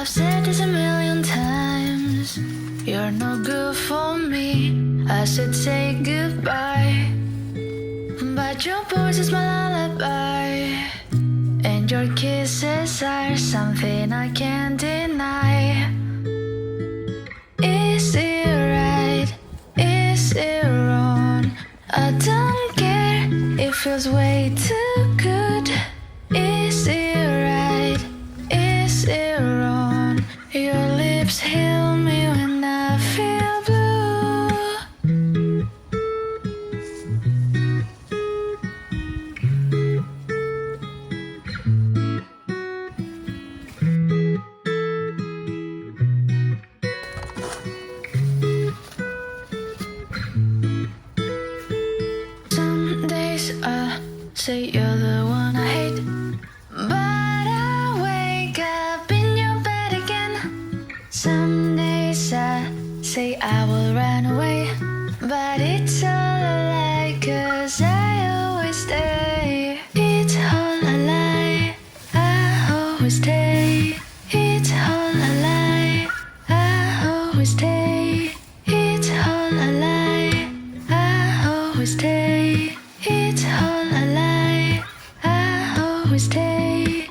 I've said this a million times. You're no good for me. I should say goodbye, but your voice is my lullaby, and your kisses are something I can't deny. Is it right? Is it wrong? I don't care. It feels way too good. Is it right? Is it wrong? Your lips heal me when I feel blue. Some days I say you're the one I hate, but I wake up in your bed again. Some days I say I will run away, but it's all a lie, 'cause I always stay. It's all a lie, I always stay. It's all a lie, I always stay. It's all a lie, I always stay. It's all a lie, I always stay.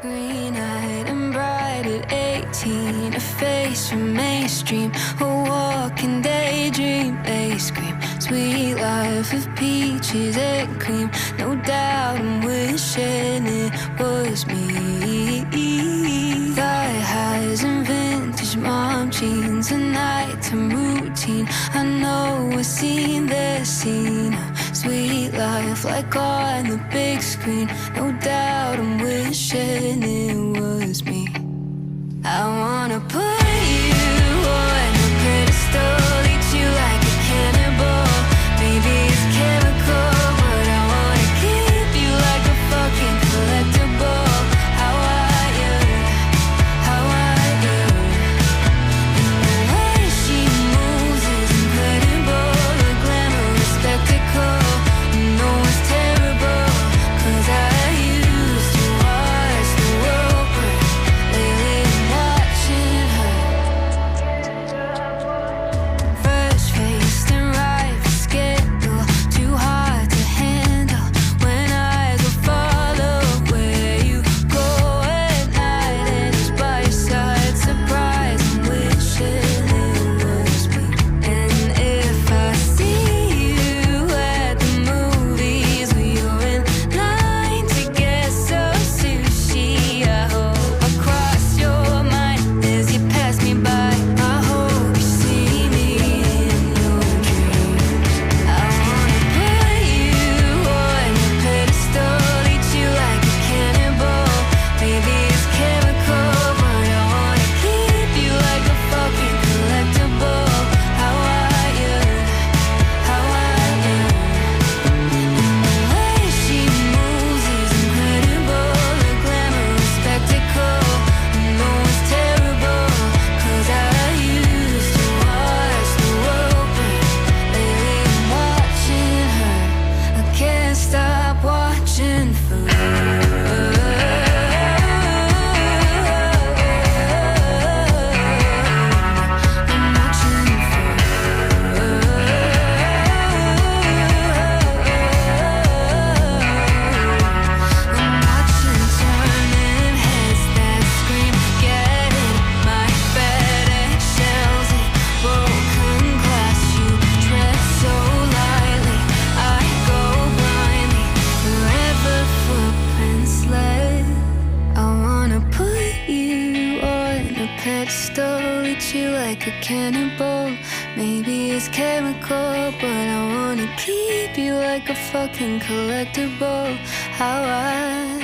green-eyed and bright at 18, a face from mainstream, a walking daydream. They scream, sweet life of peaches and cream. No doubt I'm wishing it was me. Thigh highs and vintage mom jeans, a nighttime routine. I know I've seen this scene. Sweet life like on the big screen. No doubt I'm wishing it was me. I wanna put you on a pedestal, eat you like a cannibal. Maybe it's chemical, but I wanna keep you like a fucking collectible. How are you? How are you? And the way she moves is incredible. The glamorous spectacle, you know it's terrible. 'Cause I used to watch the world burn. Lately I'm watching her. Fresh-faced and ripe for scandal, too hard to handle. When eyes will follow where you go at night, and it's by your side, surprise and wishing it was me. And if I see you at the movies, or you're in line to get some sushi, I hope I cross your mind as you pass me by. I hope you see me in your dreams. I wanna put you on a pedestal, eat you like a cannibal. Maybe it's chemical, but I wanna keep you like a fucking collectible. How are you? How are you? And the way she moves is incredible. The glamorous spectacle, I know it's terrible. 'Cause I used to watch the world burn. Lately I'm watching her. I can't stop watching forever. I'm watching I'm watching turning heads that scream, get in my bed, eggshells and broken glass. You tread so lightly, I go blindly wherever footprints led. I wanna put you on a pedestal, eat you like a cannibal. Maybe it's chemical, but I wanna keep you like a fucking collectible. How I